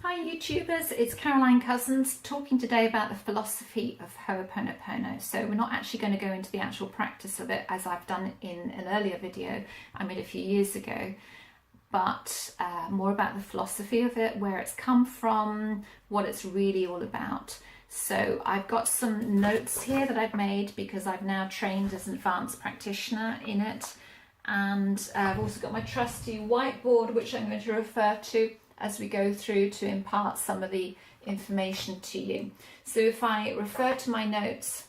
Hi YouTubers, it's Caroline Cousins talking today about the philosophy of Ho'oponopono. So we're not actually going to go into the actual practice of it as I've done in an earlier video I made a few years ago, but more about the philosophy of it, where it's come from, what it's really all about. So I've got some notes here that I've made because I've now trained as an advanced practitioner in it, and I've also got my trusty whiteboard which I'm going to refer to as we go through to impart some of the information to you. So if I refer to my notes,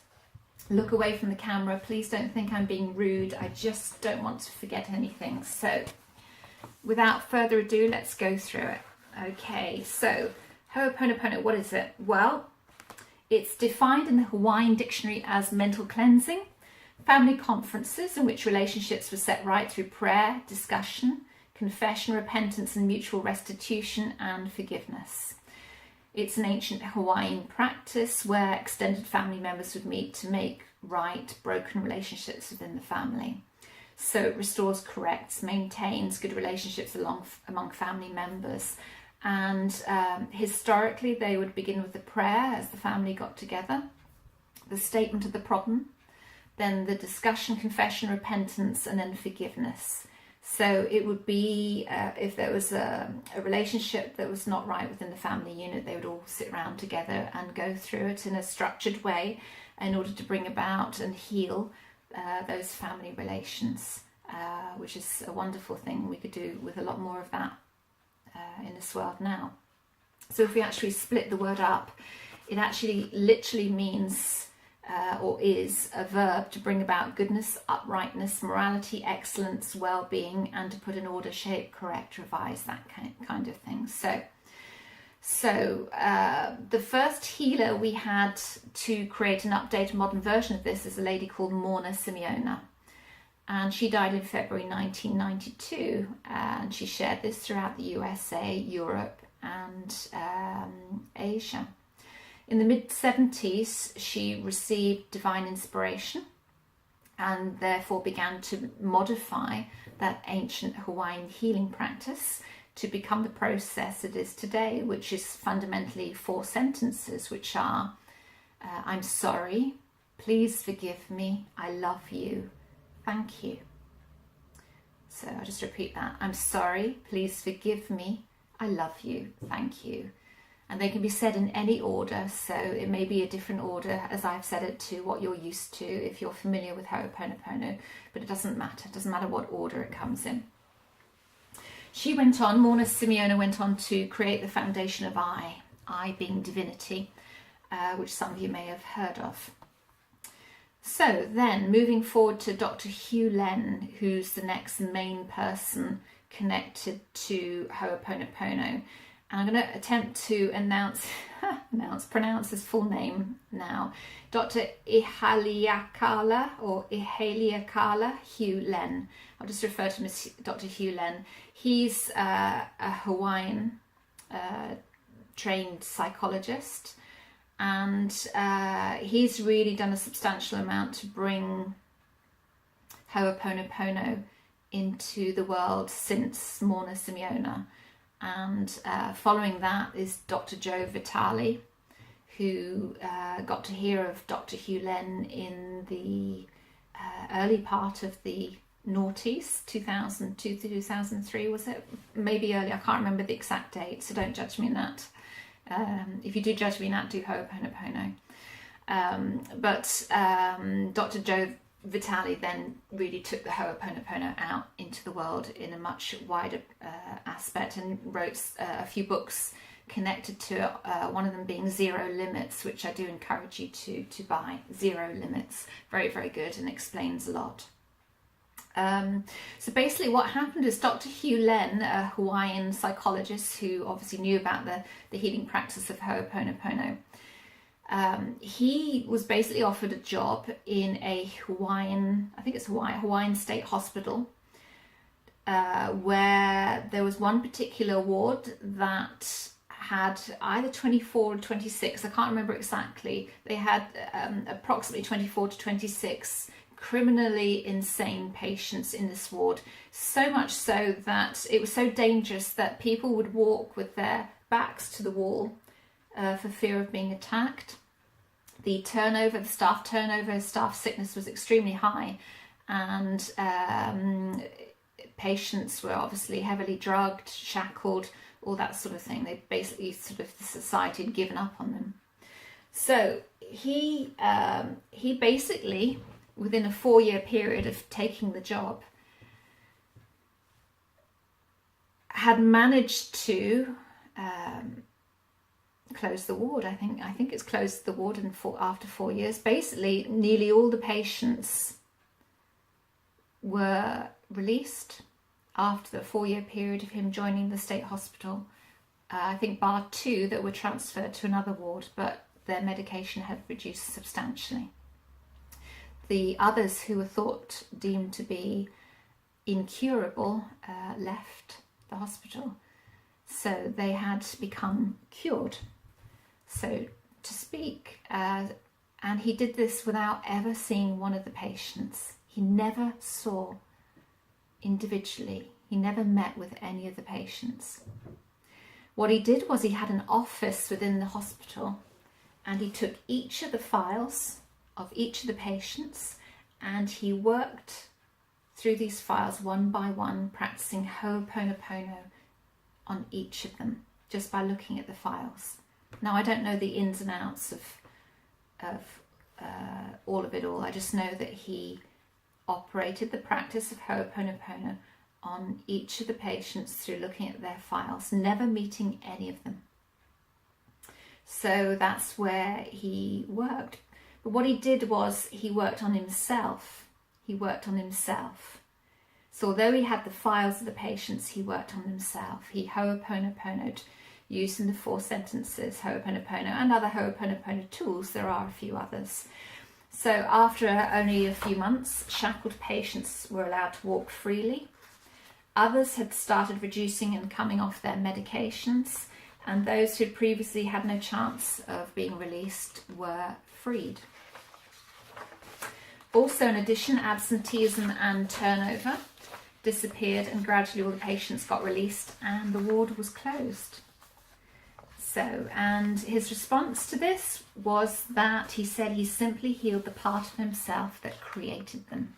look away from the camera, please don't think I'm being rude, I just don't want to forget anything. So without further ado, let's go through it. Okay, so Ho'oponopono, what is it? Well, it's defined in the Hawaiian dictionary as mental cleansing, family conferences in which relationships were set right through prayer, discussion, confession, repentance, and mutual restitution and forgiveness. It's an ancient Hawaiian practice where extended family members would meet to make right broken relationships within the family. So it restores, corrects, maintains good relationships among family members. And historically, they would begin with the prayer as the family got together, the statement of the problem, then the discussion, confession, repentance, and then forgiveness. So it would be, if there was a relationship that was not right within the family unit, they would all sit around together and go through it in a structured way in order to bring about and heal those family relations, which is a wonderful thing. We could do with a lot more of that in this world now. So if we actually split the word up, it actually literally means or is a verb to bring about goodness, uprightness, morality, excellence, well-being, and to put in order, shape, correct, revise, that kind of thing. So the first healer we had to create an updated modern version of this is a lady called Morna Simeona, and she died in February 1992, and she shared this throughout the USA, Europe, and Asia. In the mid-70s, she received divine inspiration and therefore began to modify that ancient Hawaiian healing practice to become the process it is today, which is fundamentally 4 sentences, which are, I'm sorry, please forgive me, I love you, thank you. So I'll just repeat that. I'm sorry, please forgive me, I love you, thank you. And they can be said in any order, so it may be a different order as I've said it to what you're used to if you're familiar with Ho'oponopono, but it doesn't matter what order it comes in. She went on, Morna Simeona went on to create the foundation of I being divinity, which some of you may have heard of. So then, moving forward to Dr. Hugh Len, who's the next main person connected to Ho'oponopono. And I'm going to attempt to pronounce his full name now. Dr. Ihaliakala or Ihaliakala Hugh Len. I'll just refer to him as Dr. Hugh Len. He's a Hawaiian trained psychologist, and he's really done a substantial amount to bring Ho'oponopono into the world since Morna Simeona. And following that is Dr. Joe Vitale, who got to hear of Dr. Hugh Len in the early part of the noughties, 2002 to 2003, was it? Maybe early, I can't remember the exact date, so don't judge me in that. If you do judge me in that, do Ho'oponopono. But Dr. Joe Vitale then really took the Ho'oponopono out into the world in a much wider aspect, and wrote a few books connected to it, one of them being Zero Limits, which I do encourage you to buy. Zero Limits, very, very good, and explains a lot. So basically what happened is Dr. Hugh Len, a Hawaiian psychologist who obviously knew about the healing practice of Ho'oponopono, he was basically offered a job in a Hawaiian state hospital, where there was one particular ward that had either 24 or 26, I can't remember exactly. They had approximately 24 to 26 criminally insane patients in this ward, so much so that it was so dangerous that people would walk with their backs to the wall for fear of being attacked. The turnover, the staff sickness was extremely high, and patients were obviously heavily drugged, shackled, all that sort of thing. They basically sort of, the society had given up on them. So he basically, within a 4-year period of taking the job, had managed to close the ward. I think it's closed the ward after 4 years. Basically, nearly all the patients were released after the 4-year period of him joining the state hospital. I think bar 2 that were transferred to another ward, but their medication had reduced substantially. The others who were deemed to be incurable left the hospital. So they had become cured, so to speak. And he did this without ever seeing one of the patients. He never saw individually. He never met with any of the patients. What he did was he had an office within the hospital, and he took each of the files of each of the patients, and he worked through these files one by one, practicing hooponopono on each of them, just by looking at the files. Now, I don't know the ins and outs of all of it all. I just know that he operated the practice of hooponopono on each of the patients through looking at their files, never meeting any of them. So that's where he worked. But what he did was he worked on himself. He worked on himself. So although he had the files of the patients, he worked on himself. He hooponoponoed using the 4 sentences, hooponopono, and other hooponopono tools. There are a few others. So after only a few months, shackled patients were allowed to walk freely. Others had started reducing and coming off their medications, and those who previously had no chance of being released were freed. Also, in addition, absenteeism and turnover disappeared, and gradually all the patients got released and the ward was closed. So, and his response to this was that he said he simply healed the part of himself that created them.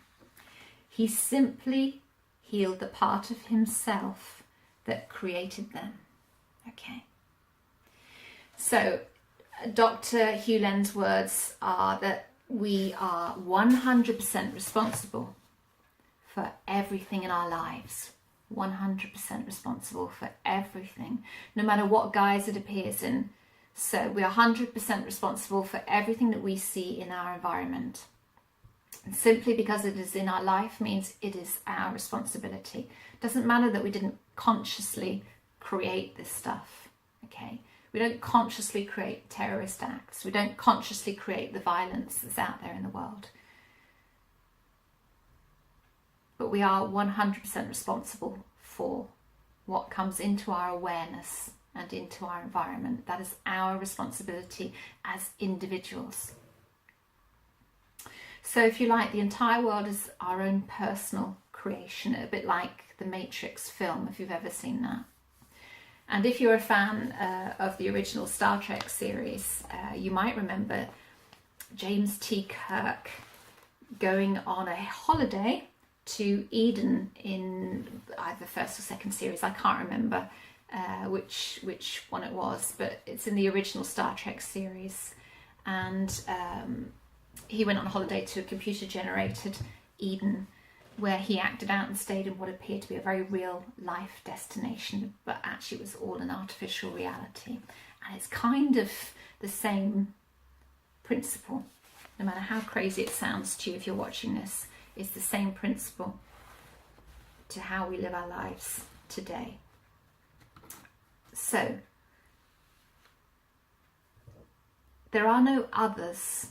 He simply healed the part of himself that created them. Okay. So, Dr. Hewlen's words are that we are 100% responsible for everything in our lives. 100% responsible for everything, no matter what guise it appears in. So we are 100% responsible for everything that we see in our environment. And simply because it is in our life means it is our responsibility. Doesn't matter that we didn't consciously create this stuff, okay? We don't consciously create terrorist acts. We don't consciously create the violence that's out there in the world. But we are 100% responsible for what comes into our awareness and into our environment. That is our responsibility as individuals. So if you like, the entire world is our own personal creation, a bit like the Matrix film, if you've ever seen that. And if you're a fan of the original Star Trek series, you might remember James T. Kirk going on a holiday to Eden in either first or second series. I can't remember which one it was, but it's in the original Star Trek series. And he went on holiday to a computer-generated Eden, where he acted out and stayed in what appeared to be a very real life destination, but actually it was all an artificial reality. And it's kind of the same principle, no matter how crazy it sounds to you if you're watching this. It's the same principle to how we live our lives today. So, there are no others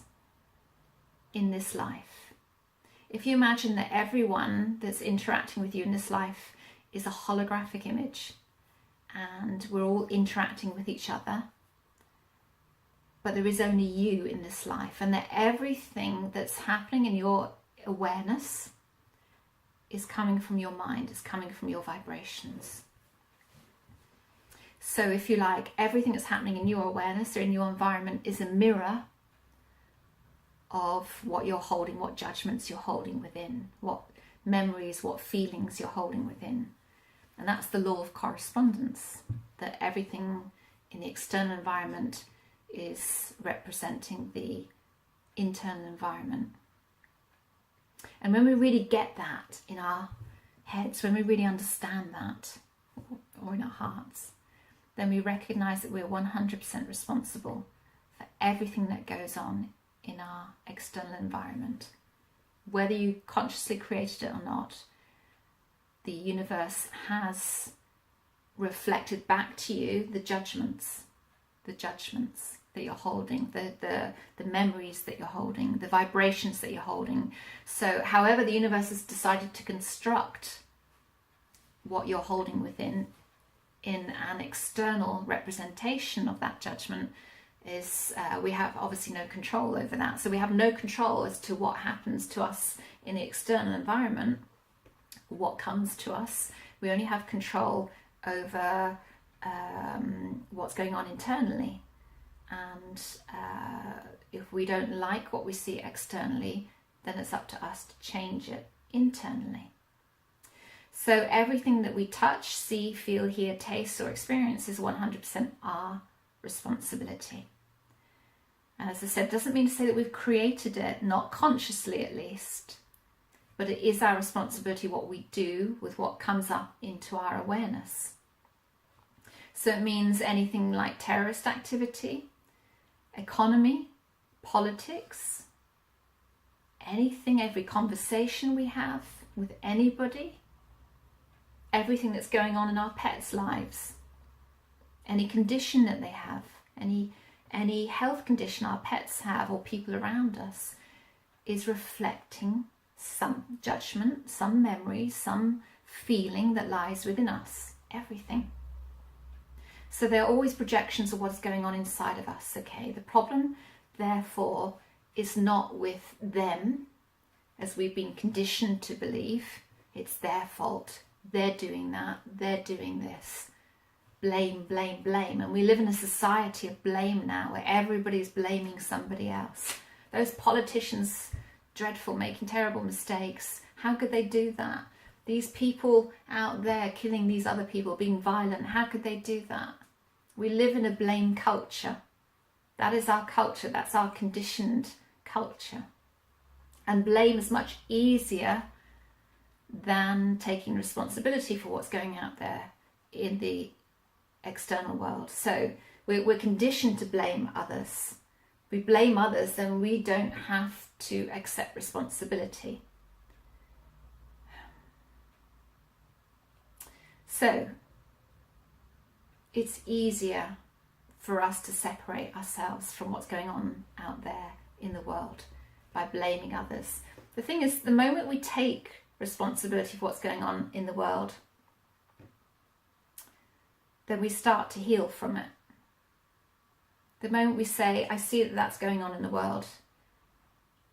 in this life. If you imagine that everyone that's interacting with you in this life is a holographic image, and we're all interacting with each other, but there is only you in this life, and that everything that's happening in your awareness is coming from your mind, is coming from your vibrations. So if you like, everything that's happening in your awareness or in your environment is a mirror of what you're holding, what judgments you're holding within, what memories, what feelings you're holding within. And that's the law of correspondence, that everything in the external environment is representing the internal environment. And when we really get that in our heads, when we really understand that, or in our hearts, then we recognize that we're 100% responsible for everything that goes on in our external environment. Whether you consciously created it or not, the universe has reflected back to you the judgments that you're holding, the memories that you're holding, the vibrations that you're holding. So however the universe has decided to construct what you're holding within in an external representation of that judgment is we have obviously no control over that. So we have no control as to what happens to us in the external environment, what comes to us. We only have control over what's going on internally. And if we don't like what we see externally, then it's up to us to change it internally. So everything that we touch, see, feel, hear, taste or experience is 100% our responsibility. And as I said, doesn't mean to say that we've created it, not consciously at least, but it is our responsibility what we do with what comes up into our awareness. So it means anything like terrorist activity, economy, politics, anything, every conversation we have with anybody, everything that's going on in our pets' lives, any condition that they have, any health condition our pets have or people around us, is reflecting some judgment, some memory, some feeling that lies within us, everything. So they're always projections of what's going on inside of us, okay? The problem, therefore, is not with them, as we've been conditioned to believe. It's their fault. They're doing that. They're doing this. Blame, blame, blame. And we live in a society of blame now, where everybody's blaming somebody else. Those politicians, dreadful, making terrible mistakes. How could they do that? These people out there killing these other people, being violent, how could they do that? We live in a blame culture. That is our culture. That's our conditioned culture. And blame is much easier than taking responsibility for what's going out there in the external world. So we're conditioned to blame others. We blame others, then we don't have to accept responsibility. So it's easier for us to separate ourselves from what's going on out there in the world by blaming others. The thing is, the moment we take responsibility for what's going on in the world, then we start to heal from it. The moment we say, I see that that's going on in the world,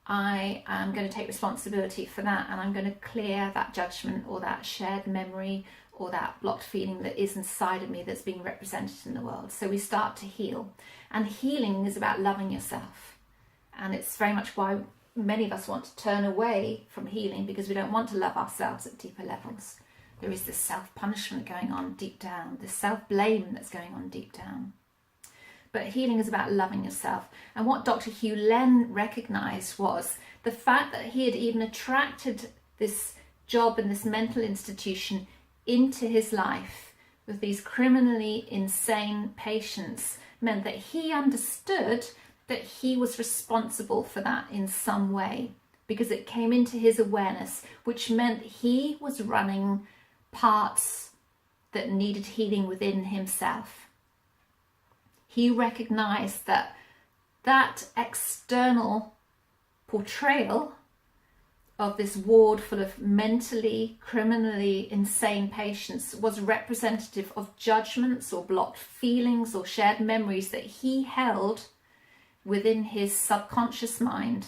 I am going to take responsibility for that, and I'm going to clear that judgment or that shared memory or that blocked feeling that is inside of me that's being represented in the world. So we start to heal. And healing is about loving yourself. And it's very much why many of us want to turn away from healing, because we don't want to love ourselves at deeper levels. There is this self-punishment going on deep down, this self-blame that's going on deep down. But healing is about loving yourself. And what Dr. Hugh Len recognized was the fact that he had even attracted this job in this mental institution into his life with these criminally insane patients meant that he understood that he was responsible for that in some way, because it came into his awareness, which meant he was running parts that needed healing within himself. He recognized that that external portrayal of this ward full of mentally, criminally insane patients was representative of judgments or blocked feelings or shared memories that he held within his subconscious mind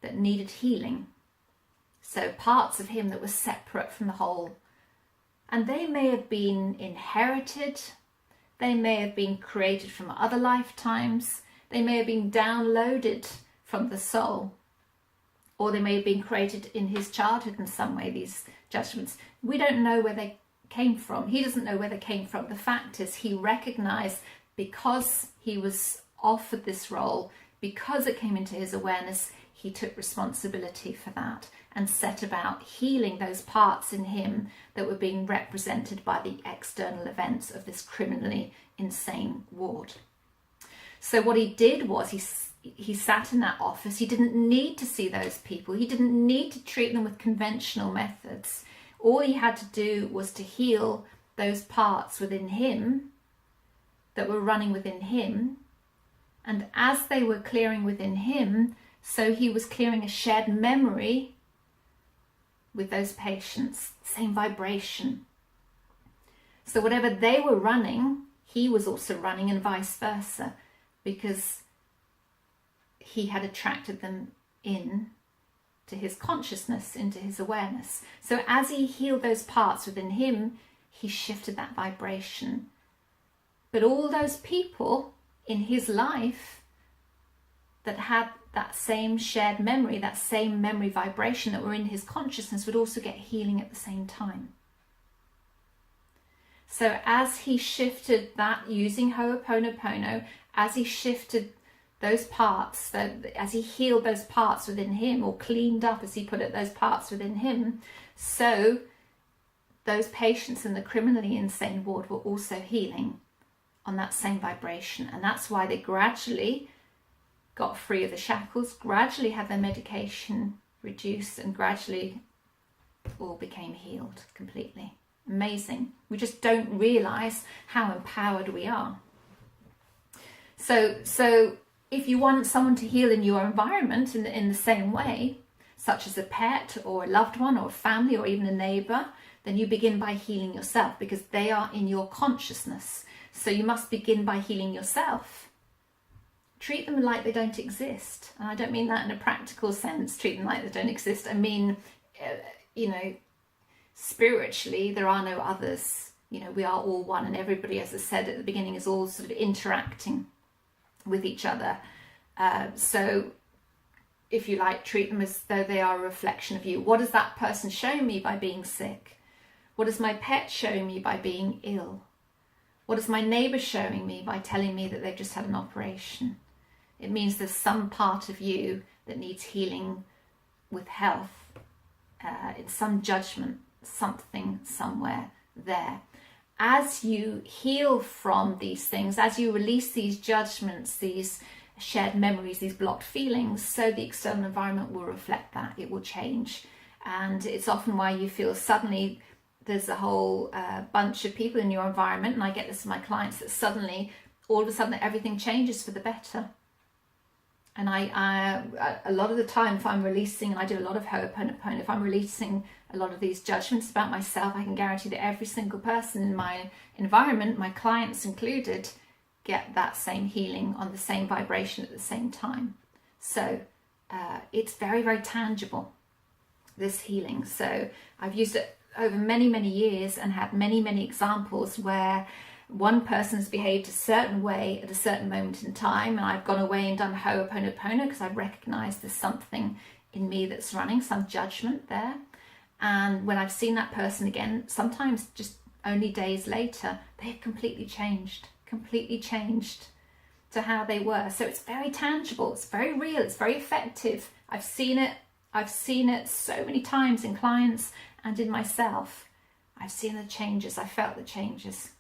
that needed healing. So parts of him that were separate from the whole. And they may have been inherited They may have been created from other lifetimes. They may have been downloaded from the soul, or they may have been created in his childhood in some way, these judgments. We don't know where they came from. He doesn't know where they came from. The fact is, he recognized, because he was offered this role, because it came into his awareness, he took responsibility for that and set about healing those parts in him that were being represented by the external events of this criminally insane ward. So what he did was he sat in that office. He didn't need to see those people. He didn't need to treat them with conventional methods. All he had to do was to heal those parts within him that were running within him. And as they were clearing within him, so he was clearing a shared memory with those patients, same vibration. So whatever they were running, he was also running, and vice versa, because he had attracted them in to his consciousness, into his awareness. So as he healed those parts within him, he shifted that vibration. But all those people in his life that had that same shared memory, that same memory vibration that were in his consciousness, would also get healing at the same time. So as he shifted that using Ho'oponopono, as he shifted those parts, as he healed those parts within him, or cleaned up, as he put it, those parts within him, so those patients in the criminally insane ward were also healing on that same vibration. And that's why they gradually got free of the shackles, gradually had their medication reduced, and gradually all became healed completely. Amazing. We just don't realize how empowered we are. So if you want someone to heal in your environment in the same way, such as a pet or a loved one or a family or even a neighbor, then you begin by healing yourself, because they are in your consciousness. So you must begin by healing yourself. Treat them like they don't exist. And I don't mean that in a practical sense, treat them like they don't exist. I mean, spiritually, there are no others. We are all one, and everybody, as I said at the beginning, is all sort of interacting with each other. So if you like, treat them as though they are a reflection of you. What is that person showing me by being sick? What is my pet showing me by being ill? What is my neighbour showing me by telling me that they've just had an operation? It means there's some part of you that needs healing with health, in some judgment, something somewhere there. As you heal from these things, as you release these judgments, these shared memories, these blocked feelings, so the external environment will reflect that. It will change. And it's often why you feel suddenly there's a whole bunch of people in your environment, and I get this with my clients, that suddenly, all of a sudden, everything changes for the better. And I a lot of the time, if I'm releasing, and I do a lot of Ho'oponopono, if I'm releasing a lot of these judgments about myself, I can guarantee that every single person in my environment, my clients included, get that same healing on the same vibration at the same time. So it's very, very tangible, this healing. So I've used it over many, many years and had many, many examples where one person's behaved a certain way at a certain moment in time, and I've gone away and done Ho'oponopono because I've recognized there's something in me that's running, some judgment there. And when I've seen that person again, sometimes just only days later, they've completely changed to how they were. So it's very tangible, it's very real, it's very effective. I've seen it so many times in clients and in myself. I've seen the changes, I felt the changes.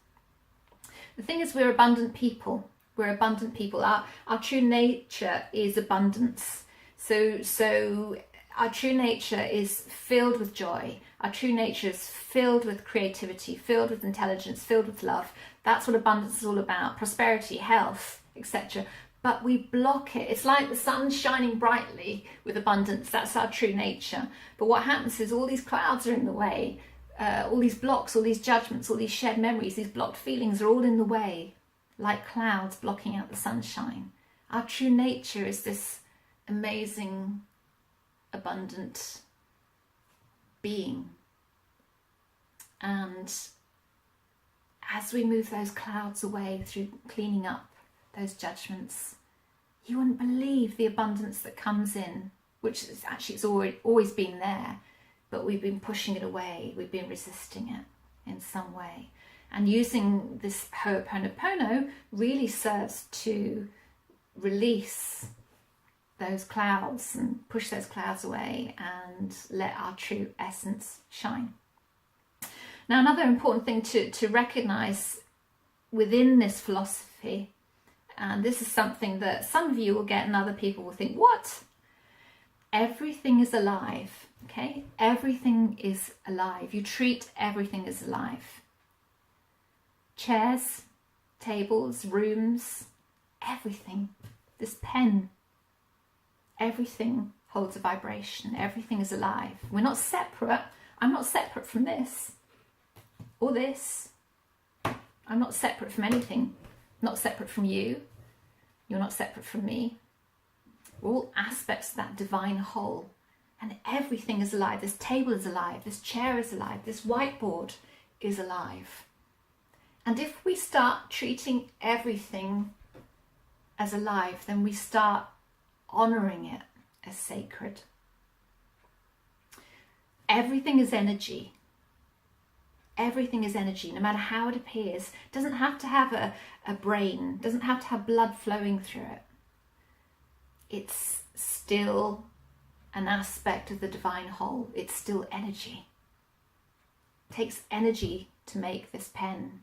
The thing is, we're abundant people. Our true nature is abundance. So our true nature is filled with joy. Our true nature is filled with creativity, filled with intelligence, filled with love. That's what abundance is all about. Prosperity, health, etc. But we block it. It's like the sun shining brightly with abundance. That's our true nature. But what happens is all these clouds are in the way. All these blocks, all these judgments, all these shared memories, these blocked feelings are all in the way, like clouds blocking out the sunshine. Our true nature is this amazing, abundant being. And as we move those clouds away through cleaning up those judgments, you wouldn't believe the abundance that comes in, which is actually, it's always been there, but we've been pushing it away, we've been resisting it in some way. And using this hooponopono really serves to release those clouds and push those clouds away and let our true essence shine. Now, another important thing to recognize within this philosophy, and this is something that some of you will get and other people will think, what? Everything is alive, okay? Everything is alive. You treat everything as alive. Chairs, tables, rooms, everything. This pen, everything holds a vibration. Everything is alive. We're not separate. I'm not separate from this or this. I'm not separate from anything. I'm not separate from you. You're not separate from me. We're all aspects of that divine whole. And everything is alive. This table is alive. This chair is alive. This whiteboard is alive. And if we start treating everything as alive, then we start honoring it as sacred. Everything is energy. Everything is energy, no matter how it appears. It doesn't have to have a brain, it doesn't have to have blood flowing through it. It's still an aspect of the divine whole. It's still energy. It takes energy to make this pen.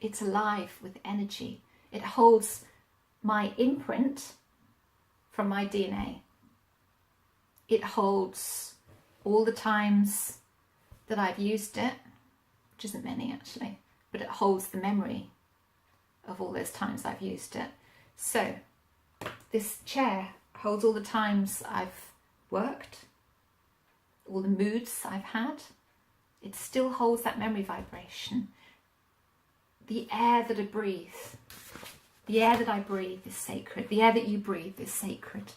It's alive with energy. It holds my imprint from my DNA. It holds all the times that I've used it, which isn't many actually, but it holds the memory of all those times I've used it. So this chair holds all the times I've worked, all the moods I've had. It still holds that memory vibration. The air that I breathe, the air that I breathe is sacred. The air that you breathe is sacred.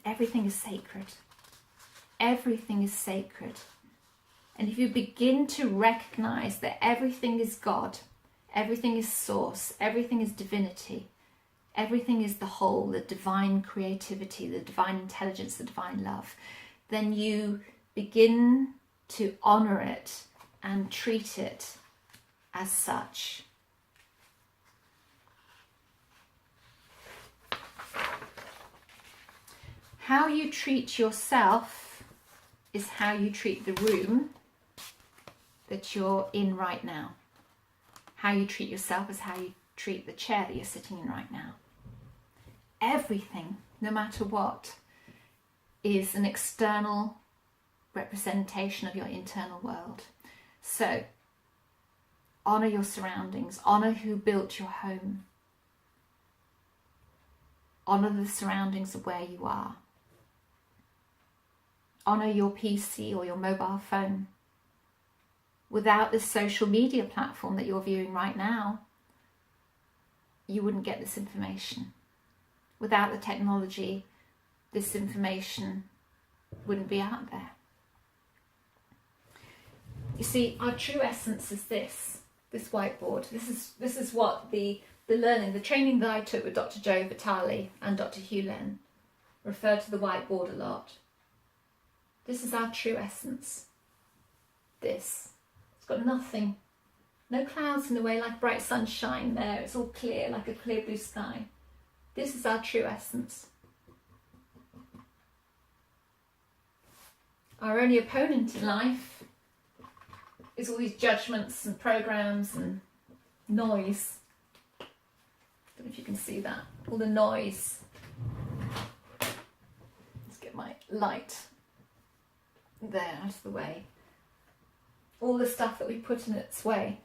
Everything is sacred. Everything is sacred. And if you begin to recognize that everything is God, everything is source, everything is divinity, everything is the whole, the divine creativity, the divine intelligence, the divine love, then you begin to honor it and treat it as such. How you treat yourself is how you treat the room that you're in right now. How you treat yourself is how you treat the chair that you're sitting in right now. Everything, no matter what, is an external representation of your internal world. So, honor your surroundings, honor who built your home, honor the surroundings of where you are. Honor your PC or your mobile phone. Without this social media platform that you're viewing right now, you wouldn't get this information. Without the technology, this information wouldn't be out there. You see, our true essence is this whiteboard. This is what the learning, the training that I took with Dr. Joe Vitale and Dr. Hugh Len referred to the whiteboard a lot. This is our true essence. This. It's got nothing. No clouds in the way like bright sunshine there. It's all clear like a clear blue sky. This is our true essence. Our only opponent in life is all these judgments and programs and noise. I don't know if you can see that. All the noise. Let's get my light there out of the way. All the stuff that we put in its way.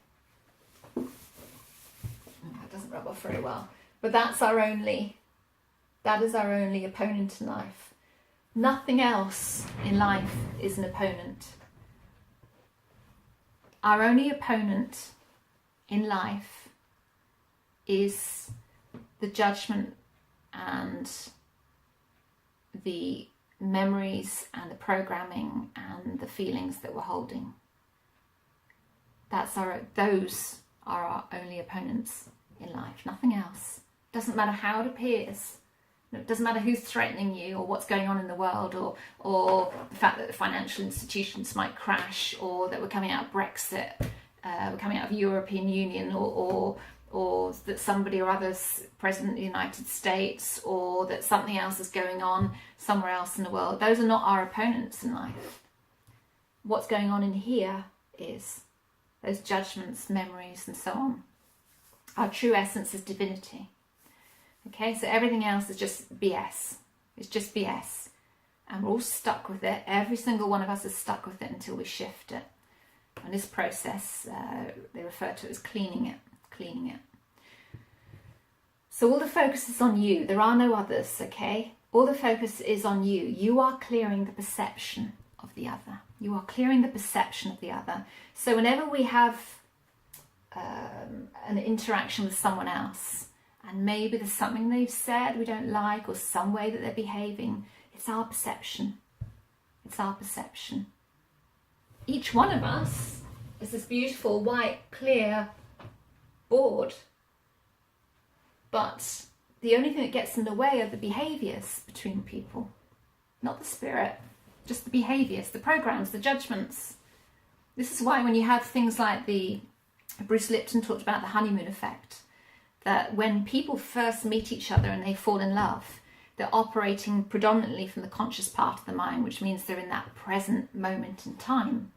That doesn't rub off very well. But that is our only opponent in life. Nothing else in life is an opponent. Our only opponent in life is the judgment and the memories and the programming and the feelings that we're holding. those are our only opponents in life, nothing else. Doesn't matter how it appears. It doesn't matter who's threatening you or what's going on in the world, or the fact that the financial institutions might crash, or that we're coming out of Brexit, we're coming out of European Union, or that somebody or other's president of the United States, or that something else is going on somewhere else in the world. Those are not our opponents in life. What's going on in here is those judgments, memories, and so on. Our true essence is divinity. Okay, so everything else is just BS. It's just BS. And we're all stuck with it. Every single one of us is stuck with it until we shift it. And this process, they refer to it as cleaning it. So all the focus is on you. There are no others, okay? All the focus is on you. You are clearing the perception of the other. You are clearing the perception of the other. So whenever we have an interaction with someone else, and maybe there's something they've said we don't like, or some way that they're behaving, it's our perception. It's our perception. Each one of us is this beautiful, white, clear board. But the only thing that gets in the way are the behaviours between people. Not the spirit, just the behaviours, the programs, the judgments. This is why when you have things like Bruce Lipton talked about the honeymoon effect, that when people first meet each other and they fall in love, they're operating predominantly from the conscious part of the mind, which means they're in that present moment in time.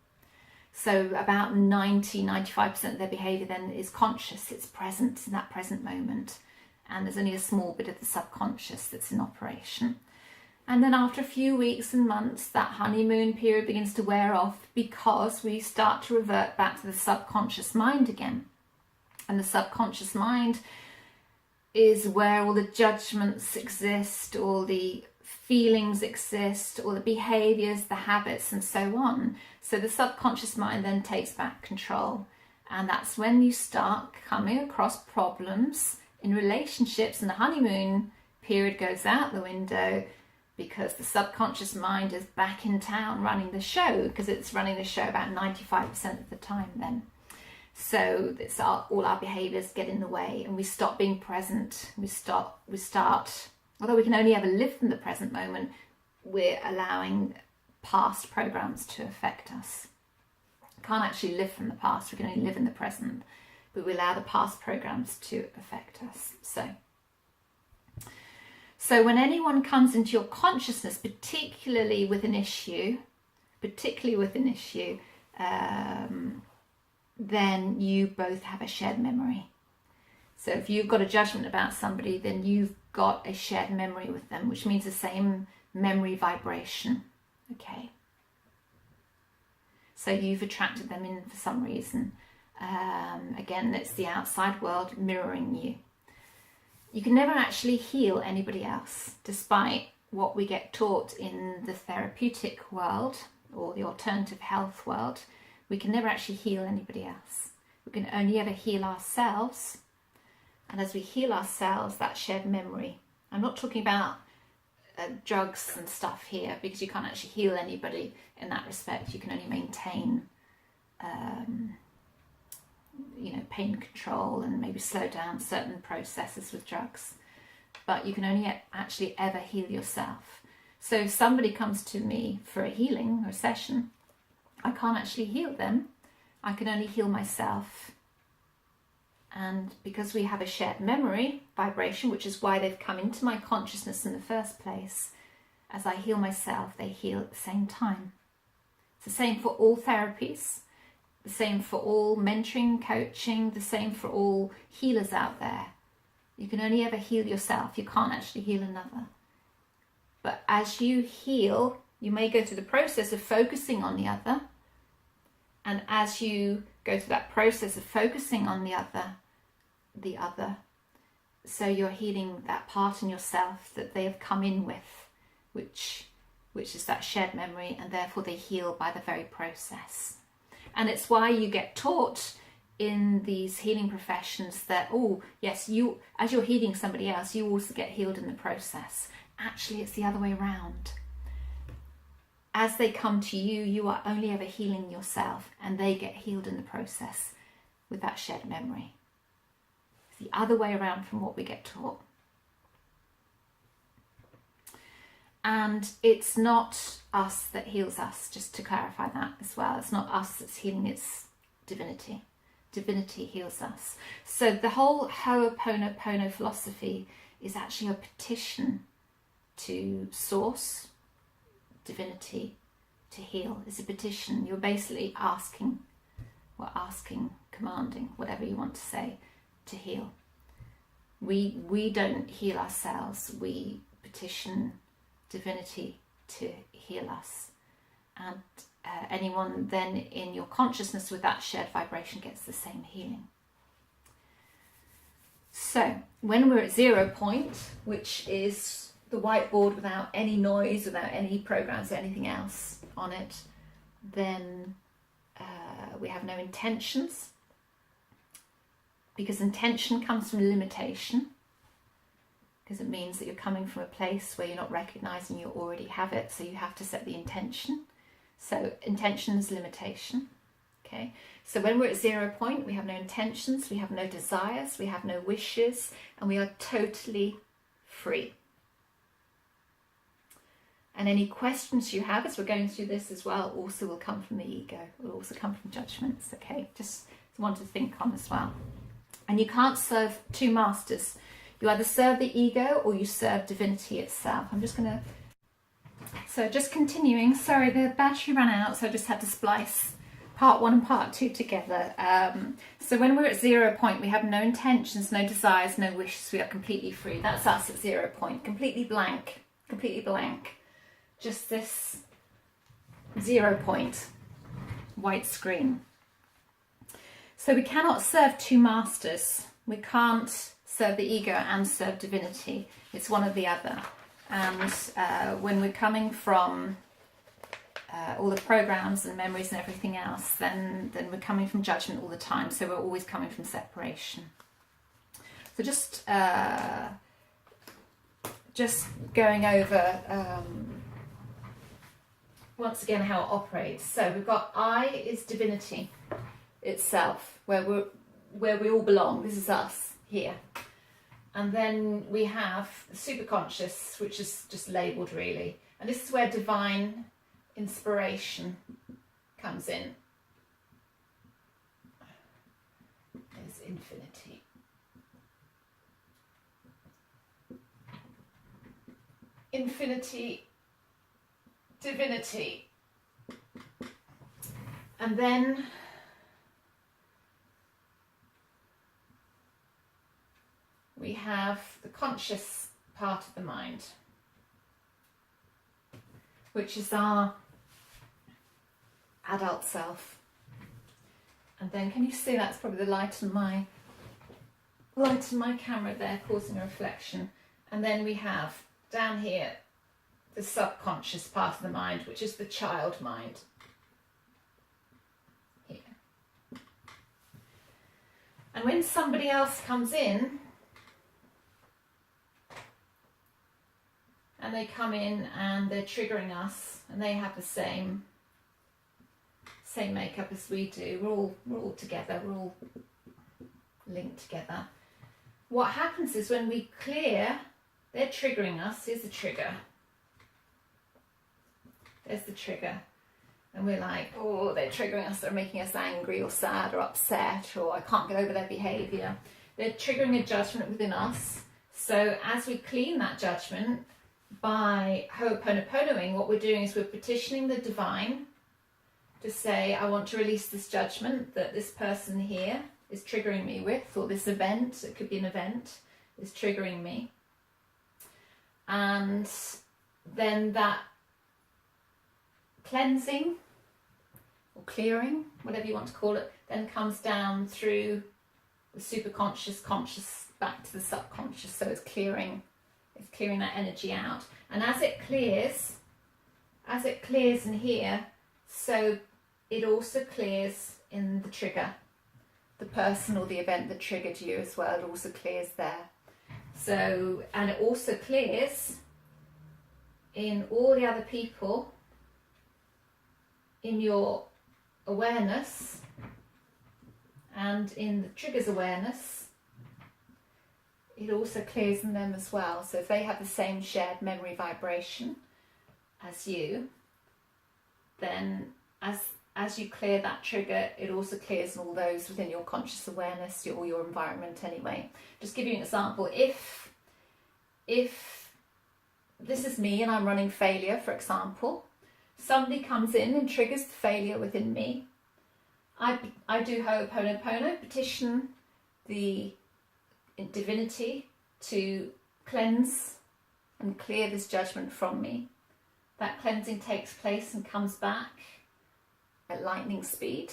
So about 95% of their behaviour then is conscious, it's present in that present moment. And there's only a small bit of the subconscious that's in operation. And then after a few weeks and months, that honeymoon period begins to wear off, because we start to revert back to the subconscious mind again. And the subconscious mind is where all the judgments exist, all the feelings exist, all the behaviours, the habits, and so on. So the subconscious mind then takes back control. And that's when you start coming across problems in relationships, and the honeymoon period goes out the window, because the subconscious mind is back in town running the show, because it's running the show about 95% of the time then. So it's all our behaviours get in the way, and we stop being present. We start, although we can only ever live from the present moment, we're allowing past programs to affect us. We can't actually live from the past, we can only live in the present, but we allow the past programs to affect us. So when anyone comes into your consciousness, particularly with an issue, then you both have a shared memory. So if you've got a judgment about somebody, then you've got a shared memory with them, which means the same memory vibration. Okay. So you've attracted them in for some reason. Again, it's the outside world mirroring you. You can never actually heal anybody else, despite what we get taught in the therapeutic world or the alternative health world. We can never actually heal anybody else. We can only ever heal ourselves. And as we heal ourselves, that shared memory. I'm not talking about drugs and stuff here, because you can't actually heal anybody in that respect. You can only maintain pain control and maybe slow down certain processes with drugs. But you can only actually ever heal yourself. So if somebody comes to me for a healing or a session, I can't actually heal them. I can only heal myself. And because we have a shared memory vibration, which is why they've come into my consciousness in the first place, as I heal myself, they heal at the same time. It's the same for all therapies, the same for all mentoring, coaching, the same for all healers out there. You can only ever heal yourself. You can't actually heal another. But as you heal, you may go through the process of focusing on the other. And as you go through that process of focusing on the other, so you're healing that part in yourself that they have come in with, which is that shared memory, and therefore they heal by the very process. And it's why you get taught in these healing professions that, oh yes, you, as you're healing somebody else, you also get healed in the process. Actually, it's the other way around. as they come to you, you are only ever healing yourself, and they get healed in the process with that shared memory. It's the other way around from what we get taught. And it's not us that heals us, just to clarify that as well. It's not us that's healing, it's divinity. Divinity heals us. So the whole hooponopono philosophy is actually a petition to source, divinity, to heal. It's a petition. You're basically asking, commanding, whatever you want to say, to heal. We don't heal ourselves. We petition divinity to heal us. And anyone then in your consciousness with that shared vibration gets the same healing. So when we're at 0 point, which is the whiteboard without any noise, without any programs or anything else on it, then we have no intentions, because intention comes from limitation, because it means that you're coming from a place where you're not recognizing you already have it, so you have to set the intention. So intention is limitation. Okay, so when we're at 0 point, we have no intentions, we have no desires, we have no wishes, and we are totally free. And any questions you have as we're going through this as well also will come from the ego, will also come from judgments. Okay, just one to think on as well. And you can't serve two masters. You either serve the ego or you serve divinity itself. I'm just going to... So just continuing, sorry, the battery ran out, so I just had to splice part 1 and part 2 together. So when we're at 0 point, we have no intentions, no desires, no wishes. We are completely free. That's us at 0 point, completely blank, completely blank. Just this 0 point, white screen. So we cannot serve two masters. We can't serve the ego and serve divinity. It's one or the other. And when we're coming from all the programs and memories and everything else, then we're coming from judgment all the time. So we're always coming from separation. So just going over once again how it operates. So we've got I is divinity itself, where we all belong. This is us here. And then we have the superconscious, which is just labelled really. And this is where divine inspiration comes in. There's infinity. Infinity, divinity. And then we have the conscious part of the mind, which is our adult self. And then, can you see that's probably the light in my camera there causing a reflection. And then we have down here the subconscious part of the mind, which is the child mind. Here. And when somebody else comes in, and they come in and they're triggering us, and they have the same makeup as we do. We're all together. We're all linked together. What happens is when we clear, they're triggering us. Here's the trigger. There's the trigger. And we're like, oh, they're triggering us. They're making us angry or sad or upset, or I can't get over their behaviour. They're triggering a judgment within us. So as we clean that judgment, by hooponoponoing, what we're doing is we're petitioning the divine to say, I want to release this judgment that this person here is triggering me with, or this event, it could be an event, is triggering me. And then that cleansing or clearing, whatever you want to call it, then comes down through the superconscious, conscious, back to the subconscious. So it's clearing that energy out. And as it clears in here, so it also clears in the trigger, the person or the event that triggered you as well. It also clears there. So, and it also clears in all the other people in your awareness and in the trigger's awareness, it also clears in them as well. So if they have the same shared memory vibration as you, then as you clear that trigger, it also clears all those within your conscious awareness, or your environment anyway. Just give you an example. If this is me and I'm running failure, for example, somebody comes in and triggers the failure within me, I do hooponopono, petition the divinity to cleanse and clear this judgment from me. That cleansing takes place and comes back at lightning speed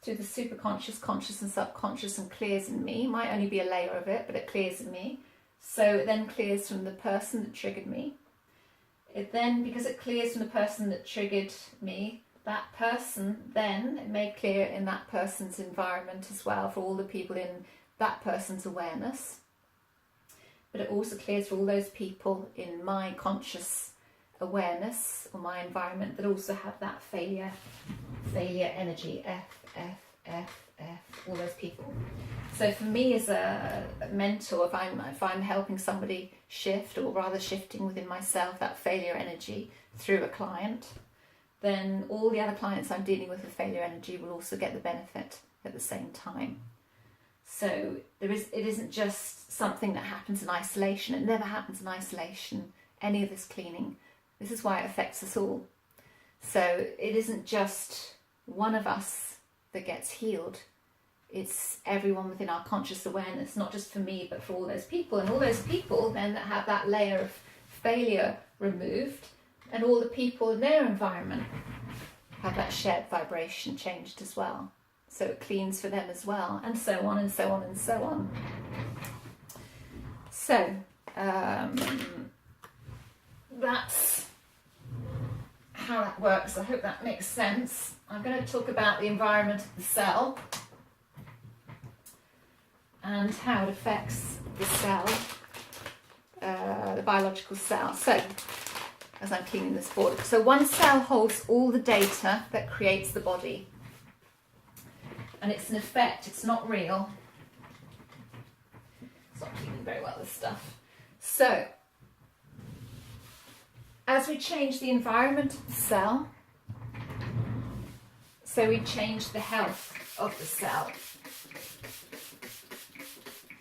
through the superconscious, conscious and subconscious, and clears in me. Might only be a layer of it, but it clears in me. So it then clears from the person that triggered me. It then, because it clears from the person that triggered me, that person then, it may clear in that person's environment as well, for all the people in that person's awareness. But it also clears for all those people in my conscious awareness or my environment that also have that failure energy, all those people. So for me as a mentor, if I'm helping somebody shift, or rather shifting within myself that failure energy through a client, then all the other clients I'm dealing with failure energy will also get the benefit at the same time. So it isn't just something that happens in isolation. It never happens in isolation, any of this cleaning. This is why it affects us all. So it isn't just one of us that gets healed. It's everyone within our conscious awareness, not just for me, but for all those people. And all those people then that have that layer of failure removed, and all the people in their environment have that shared vibration changed as well. So it cleans for them as well, and so on and so on and so on. So that's how that works. I hope that makes sense. I'm going to talk about the environment of the cell and how it affects the cell, the biological cell. So, as I'm cleaning this board, so one cell holds all the data that creates the body, and it's an effect, it's not real. It's not cleaning very well, this stuff. So, as we change the environment of the cell, so we change the health of the cell.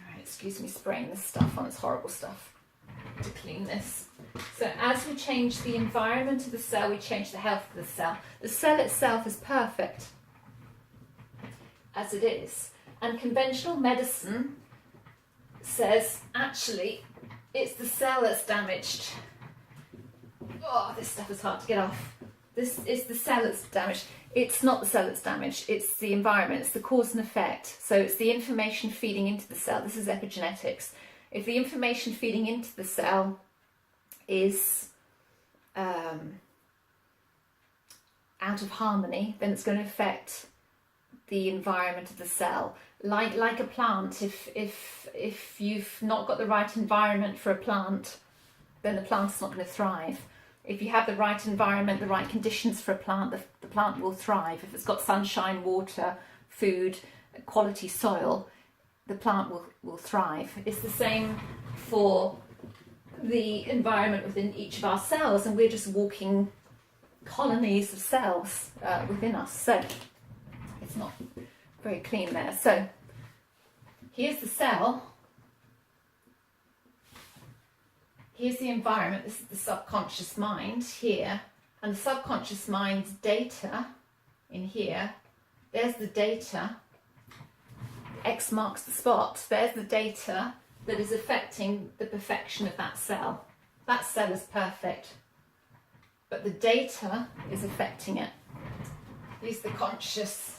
Alright, excuse me spraying this stuff on, it's horrible stuff to clean this. So as we change the environment of the cell, we change the health of the cell. The cell itself is perfect as it is. And conventional medicine says, actually, it's the cell that's damaged. Oh, this stuff is hard to get off. This is the cell that's damaged. It's not the cell that's damaged, it's the environment, it's the cause and effect. So it's the information feeding into the cell. This is epigenetics. If the information feeding into the cell is out of harmony, then it's going to affect the environment of the cell. Like a plant, if you've not got the right environment for a plant, then the plant's not going to thrive. If you have the right environment, the right conditions for a plant, the plant will thrive. If it's got sunshine, water, food, quality soil, the plant will thrive. It's the same for the environment within each of our cells, and we're just walking colonies of cells within us. So it's not very clean there. So here's the cell. Here's the environment. This is the subconscious mind here, and the subconscious mind's data in here. There's the data. X marks the spot. There's the data that is affecting the perfection of that cell. That cell is perfect, but the data is affecting it. Here's the conscious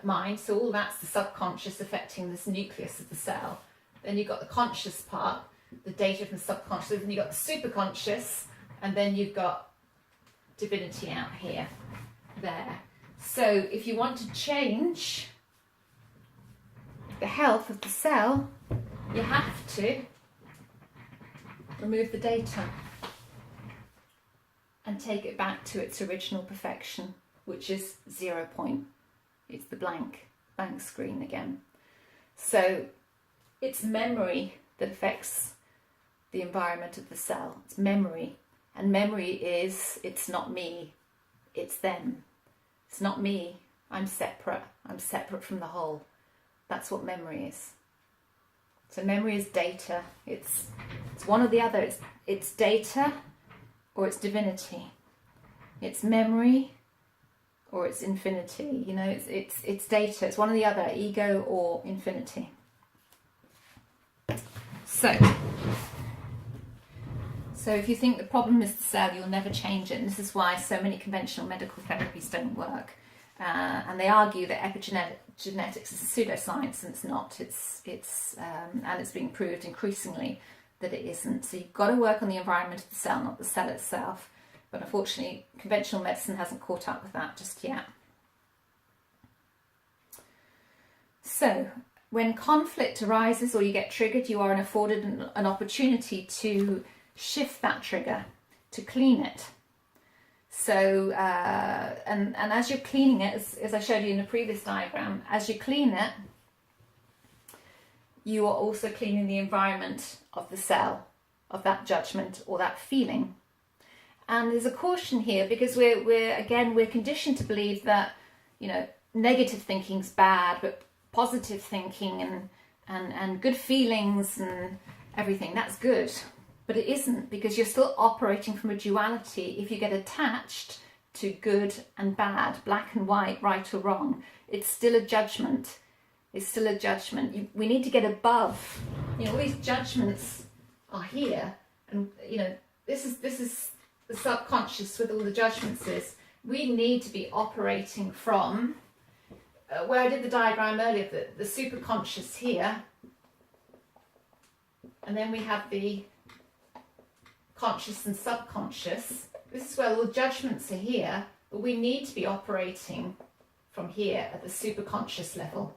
mind, so all that's the subconscious affecting this nucleus of the cell. Then you've got the conscious part, the data from the subconscious, then you've got the superconscious, and then you've got divinity out here, there. So if you want to change the health of the cell, you have to remove the data and take it back to its original perfection. which is 0 point. It's the blank screen again. So it's memory that affects the environment of the cell. It's memory. And memory is, it's not me, it's them. It's not me, I'm separate from the whole. That's what memory is. So memory is data. It's one or the other. It's data or it's divinity. It's memory or it's infinity. You know, it's data. It's one or the other, ego or infinity. So if you think the problem is the cell, you'll never change it. And this is why so many conventional medical therapies don't work. And they argue that epigenetics is a pseudoscience, and it's not. And it's being proved increasingly that it isn't. So you've got to work on the environment of the cell, not the cell itself. But unfortunately, conventional medicine hasn't caught up with that just yet. So when conflict arises or you get triggered, you are afforded an opportunity to shift that trigger, to clean it. So, and as you're cleaning it, as I showed you in the previous diagram, as you clean it, you are also cleaning the environment of the cell, of that judgment or that feeling. And there's a caution here because we're conditioned to believe that, you know, negative thinking's bad, but positive thinking and good feelings and everything, that's good. But it isn't, because you're still operating from a duality. If you get attached to good and bad, black and white, right or wrong, it's still a judgment. It's still a judgment. We need to get above. You know, all these judgments are here, and you know, this is the subconscious with all the judgments is. We need to be operating from where I did the diagram earlier, the superconscious here, and then we have the conscious and subconscious. This is where all the judgments are here, but we need to be operating from here at the superconscious level.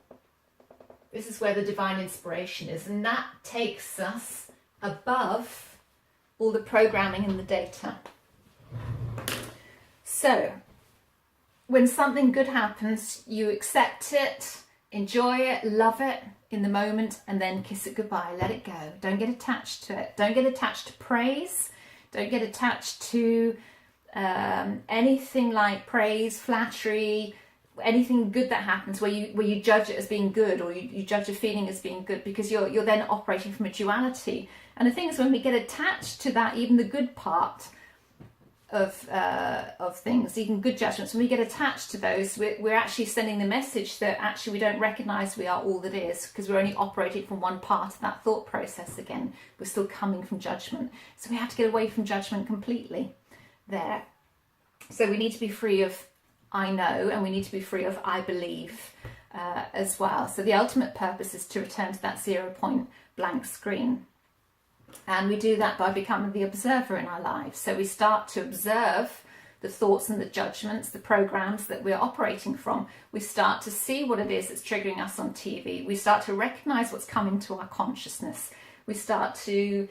This is where the divine inspiration is, and that takes us above all the programming and the data. So when something good happens, you accept it, enjoy it, love it in the moment, and then kiss it goodbye. Let it go. Don't get attached to it. Don't get attached to praise. Don't get attached to anything like praise, flattery, anything good that happens where you judge it as being good, or you judge a feeling as being good, because you're then operating from a duality. And the thing is, when we get attached to that, even the good part of things, even good judgments, when we get attached to those, we're actually sending the message that actually we don't recognize we are all that is, because we're only operating from one part of that thought process again. We're still coming from judgment. So we have to get away from judgment completely there. So we need to be free of I know, and we need to be free of I believe as well. So the ultimate purpose is to return to that 0 point blank screen. And we do that by becoming the observer in our lives. So we start to observe the thoughts and the judgments, the programs that we're operating from. We start to see what it is that's triggering us on TV. We start to recognize what's coming to our consciousness. We start to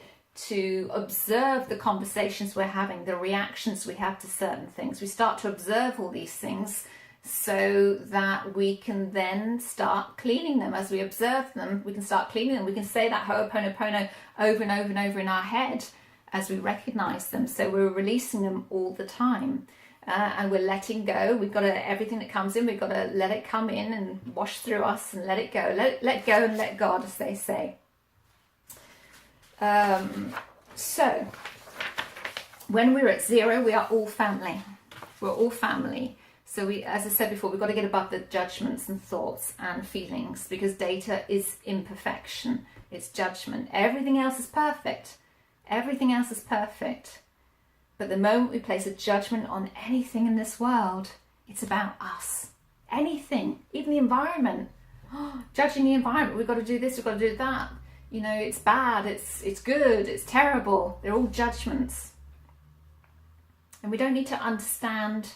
observe the conversations we're having, the reactions we have to certain things. We start to observe all these things so that we can then start cleaning them. As we observe them, we can start cleaning them. We can say that hooponopono over and over and over in our head as we recognize them. So we're releasing them all the time. And we're letting go. We've got to, everything that comes in, we've got to let it come in and wash through us and let it go. Let go and let God, as they say. So when we're at 0, we are all family. We're all family. So we, as I said before, we've got to get above the judgments and thoughts and feelings, because data is imperfection. It's judgment. Everything else is perfect. Everything else is perfect. But the moment we place a judgment on anything in this world, it's about us. Anything, even the environment. Judging the environment, we've got to do this, we've got to do that. You know, it's bad, it's good, it's terrible. They're all judgments. And we don't need to understand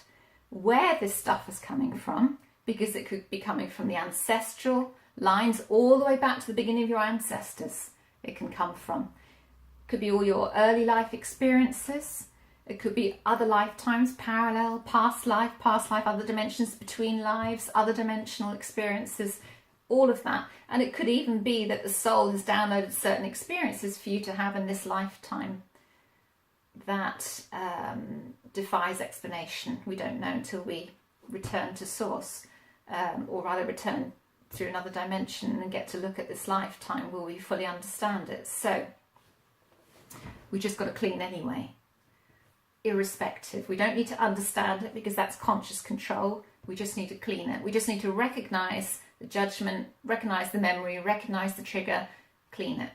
where this stuff is coming from, because it could be coming from the ancestral lines all the way back to the beginning of your ancestors. It can come from. It could be all your early life experiences. It could be other lifetimes, parallel, past life, other dimensions between lives, other dimensional experiences, all of that. And it could even be that the soul has downloaded certain experiences for you to have in this lifetime that defies explanation. We don't know until we return to source, or rather return through another dimension and get to look at this lifetime. Will we fully understand it? So we just got to clean anyway, irrespective. We don't need to understand it because that's conscious control. We just need to clean it. We just need to recognize the judgment, recognize the memory, recognize the trigger, clean it.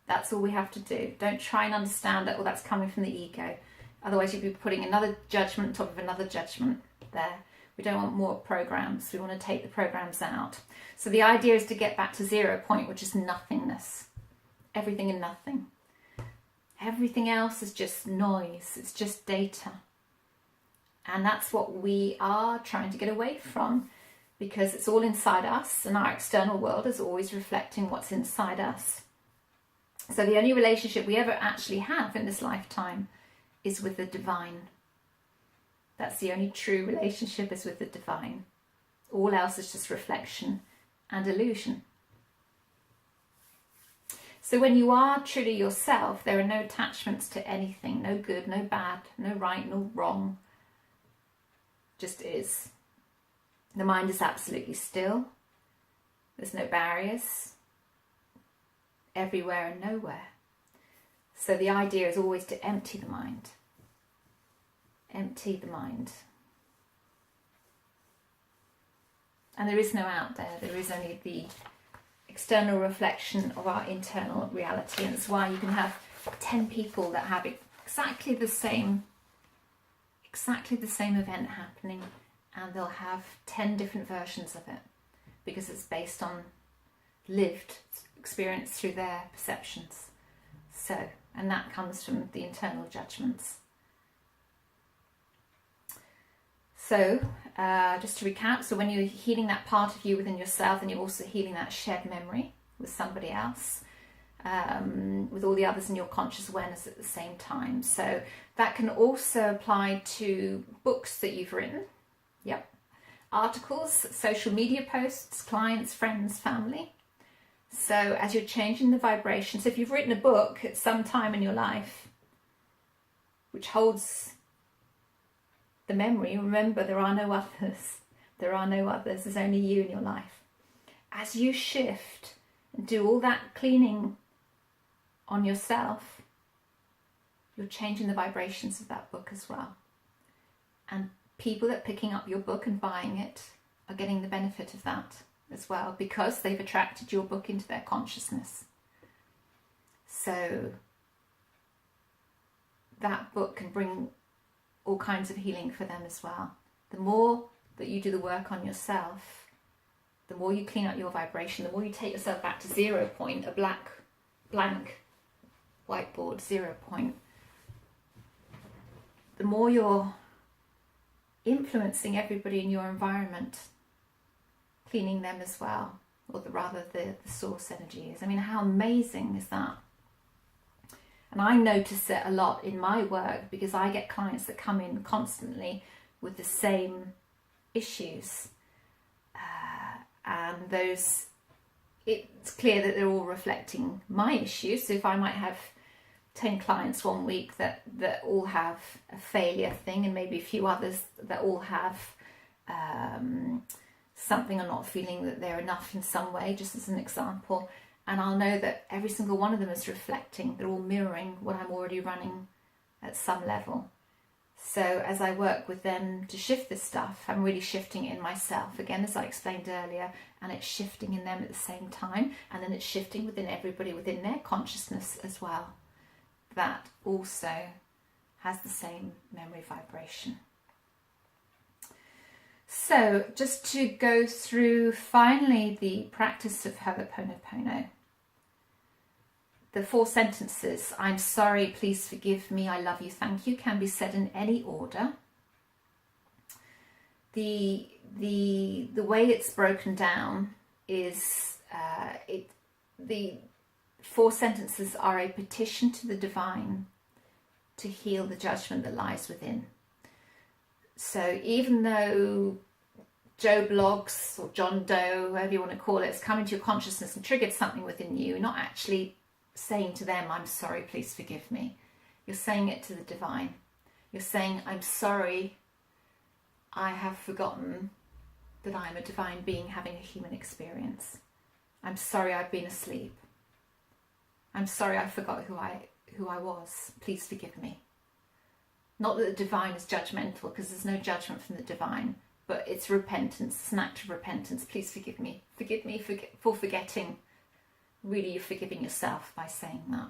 That's all we have to do. Don't try and understand it, or that's coming from the ego. Otherwise you'd be putting another judgment on top of another judgment there. We don't want more programs. We want to take the programs out. So the idea is to get back to 0 point, which is nothingness. Everything and nothing. Everything else is just noise. It's just data. And that's what we are trying to get away from, because it's all inside us and our external world is always reflecting what's inside us. So the only relationship we ever actually have in this lifetime is with the divine. That's the only true relationship, is with the divine. All else is just reflection and illusion. So when you are truly yourself, there are no attachments to anything, no good, no bad, no right, no wrong. Just is. The mind is absolutely still. There's no barriers. Everywhere and nowhere. So the idea is always to empty the mind. Empty the mind. And there is no out there. There is only the external reflection of our internal reality. And that's why you can have 10 people that have exactly the same event happening, and they'll have 10 different versions of it, because it's based on lived experience through their perceptions. So, and that comes from the internal judgments. So, just to recap, so when you're healing that part of you within yourself, then you're also healing that shared memory with somebody else, with all the others in your conscious awareness at the same time. So that can also apply to books that you've written, yep, articles, social media posts, clients, friends, family. So as you're changing the vibration, so if you've written a book at some time in your life which holds the memory, remember there are no others. There are no others. There's only you in your life. As you shift and do all that cleaning on yourself, you're changing the vibrations of that book as well. And people that are picking up your book and buying it are getting the benefit of that as well, because they've attracted your book into their consciousness. So that book can bring all kinds of healing for them as well. The more that you do the work on yourself, the more you clean up your vibration, the more you take yourself back to 0 point, a blank whiteboard, 0 point, the more you're influencing everybody in your environment, cleaning them as well, or the source energy is. I mean, how amazing is that? And I notice it a lot in my work, because I get clients that come in constantly with the same issues. And it's clear that they're all reflecting my issues. So if I might have 10 clients one week that all have a failure thing, and maybe a few others that all have something, or not feeling that they're enough in some way, just as an example. And I'll know that every single one of them is reflecting, they're all mirroring what I'm already running at some level. So as I work with them to shift this stuff, I'm really shifting it in myself, again, as I explained earlier, and it's shifting in them at the same time, and then it's shifting within everybody, within their consciousness as well. That also has the same memory vibration. So just to go through finally the practice of Ho'oponopono. The 4 sentences, I'm sorry, please forgive me, I love you, thank you, can be said in any order. The way it's broken down is the 4 sentences are a petition to the divine to heal the judgment that lies within. So even though Joe Blogs or John Doe, whoever you want to call it, has come into your consciousness and triggered something within you, you're not actually saying to them, I'm sorry, please forgive me. You're saying it to the divine. You're saying, I'm sorry, I have forgotten that I'm a divine being having a human experience. I'm sorry I've been asleep. I'm sorry I forgot who I was. Please forgive me. Not that the divine is judgmental, because there's no judgment from the divine, but it's repentance. It's an act of repentance. Please forgive me. Forgive me for forgetting. Really, you're forgiving yourself by saying that.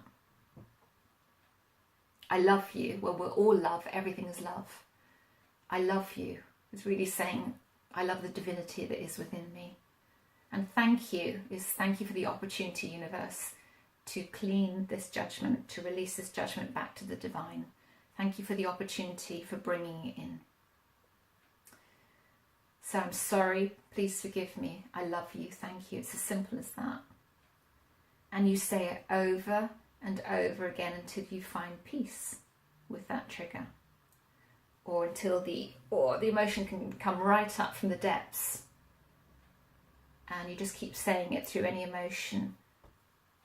I love you. Well, we're all love. Everything is love. I love you. It's really saying, I love the divinity that is within me. And thank you for the opportunity, universe, to clean this judgment, to release this judgment back to the divine. Thank you for the opportunity for bringing it in. So I'm sorry, please forgive me. I love you, thank you. It's as simple as that. And you say it over and over again until you find peace with that trigger. Or until the emotion can come right up from the depths. And you just keep saying it through any emotion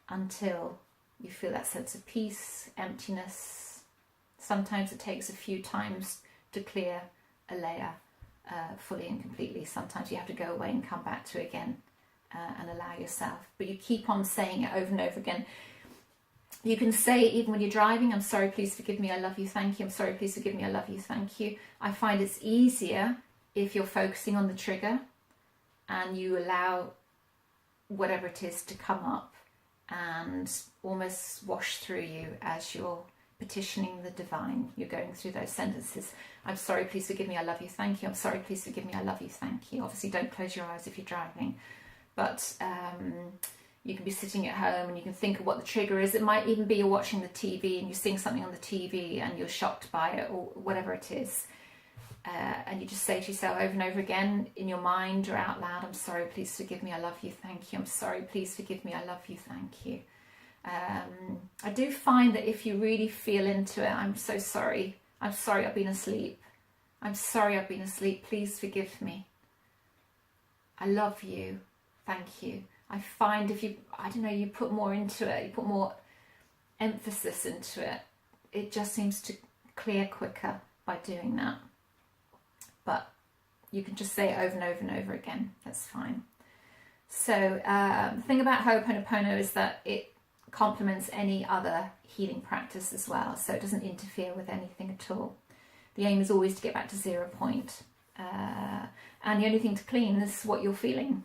until you feel that sense of peace, emptiness. Sometimes it takes a few times to clear a layer fully and completely. Sometimes you have to go away and come back to it again and allow yourself. But you keep on saying it over and over again. You can say it even when you're driving. I'm sorry, please forgive me, I love you, thank you. I'm sorry, please forgive me, I love you, thank you. I find it's easier if you're focusing on the trigger and you allow whatever it is to come up and almost wash through you as you're petitioning the divine. You're going through those sentences. I'm sorry, please forgive me, I love you, thank you. I'm sorry, please forgive me, I love you, thank you. Obviously, don't close your eyes if you're driving. But you can be sitting at home and you can think of what the trigger is. It might even be you're watching the TV and you're seeing something on the TV and you're shocked by it, or whatever it is. And you just say to yourself over and over again in your mind or out loud, I'm sorry, please forgive me, I love you, thank you. I'm sorry, please forgive me, I love you, thank you. I do find that if you really feel into it, I'm so sorry. I'm sorry I've been asleep. I'm sorry I've been asleep. Please forgive me. I love you. Thank you. I find if you put more into it, you put more emphasis into it, it just seems to clear quicker by doing that. But you can just say it over and over and over again. That's fine. So the thing about Ho'oponopono is that it complements any other healing practice as well. So it doesn't interfere with anything at all. The aim is always to get back to 0 point. And the only thing to clean is what you're feeling.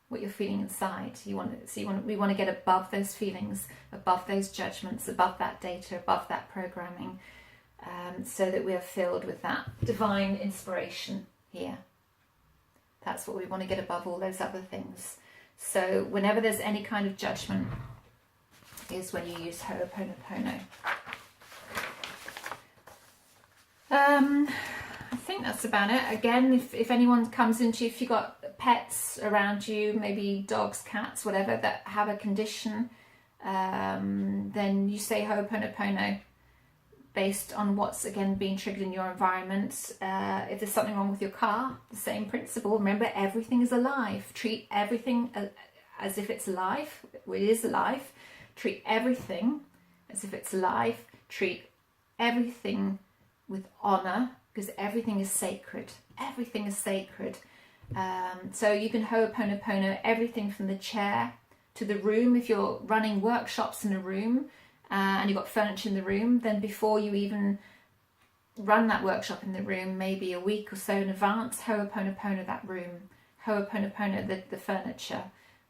What you're feeling inside. We want to get above those feelings, above those judgments, above that data, above that programming, so that we are filled with that divine inspiration here. That's what we want to get above all those other things. So whenever there's any kind of judgment is when you use Ho'oponopono. I think that's about it. Again, if anyone comes into you, if you've got pets around you, maybe dogs, cats, whatever, that have a condition, then you say Ho'oponopono based on what's, again, being triggered in your environment. If there's something wrong with your car, the same principle. Remember, everything is alive. Treat everything as if it's alive. It is alive. Treat everything as if it's alive. Treat everything with honour, because everything is sacred. Everything is sacred. So you can Ho'oponopono everything from the chair to the room. If you're running workshops in a room and you've got furniture in the room, then before you even run that workshop in the room, maybe a week or so in advance, Ho'oponopono that room. Ho'oponopono the furniture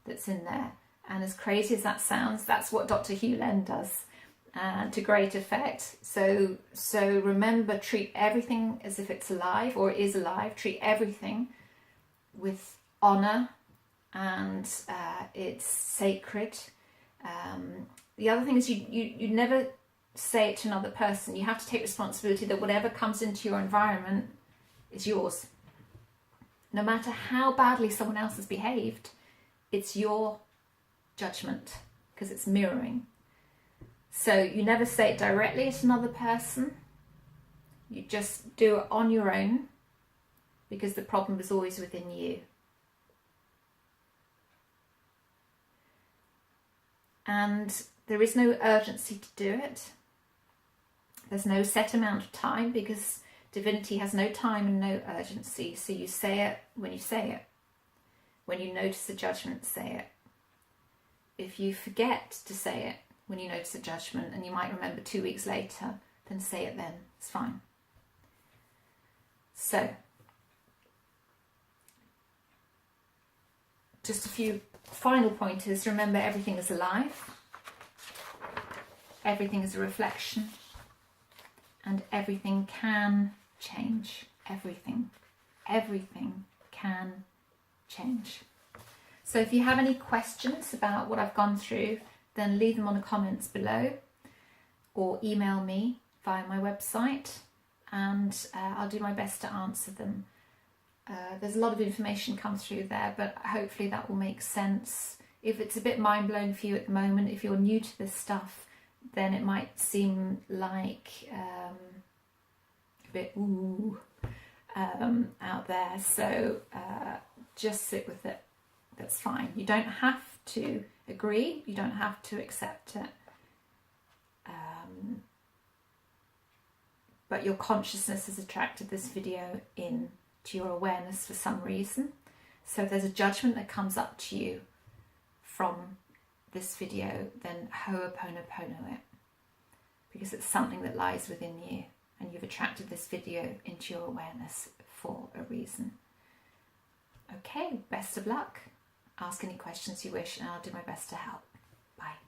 that's in there. And as crazy as that sounds, that's what Dr. Hugh Len does. To great effect. So remember, treat everything as if it's alive or is alive. Treat everything with honour and it's sacred. The other thing is you never say it to another person. You have to take responsibility that whatever comes into your environment is yours. No matter how badly someone else has behaved, it's your judgment because it's mirroring. So you never say it directly at another person. You just do it on your own, because the problem is always within you. And there is no urgency to do it. There's no set amount of time, because divinity has no time and no urgency. So you say it when you say it. When you notice a judgment, say it. If you forget to say it when you notice a judgment, and you might remember 2 weeks later, then say it then. It's fine. So, just a few final pointers. Remember, everything is alive. Everything is a reflection. And everything can change. Everything. Everything can change. So if you have any questions about what I've gone through, then leave them on the comments below, or email me via my website, and I'll do my best to answer them. There's a lot of information come through there, but hopefully that will make sense. If it's a bit mind-blowing for you at the moment, if you're new to this stuff, then it might seem like a bit out there. So just sit with it. That's fine. You don't have to agree. You don't have to accept it. But your consciousness has attracted this video in to your awareness for some reason. So if there's a judgment that comes up to you from this video, then hooponopono it, because it's something that lies within you, and you've attracted this video into your awareness for a reason. Okay, best of luck. Ask any questions you wish, and I'll do my best to help. Bye.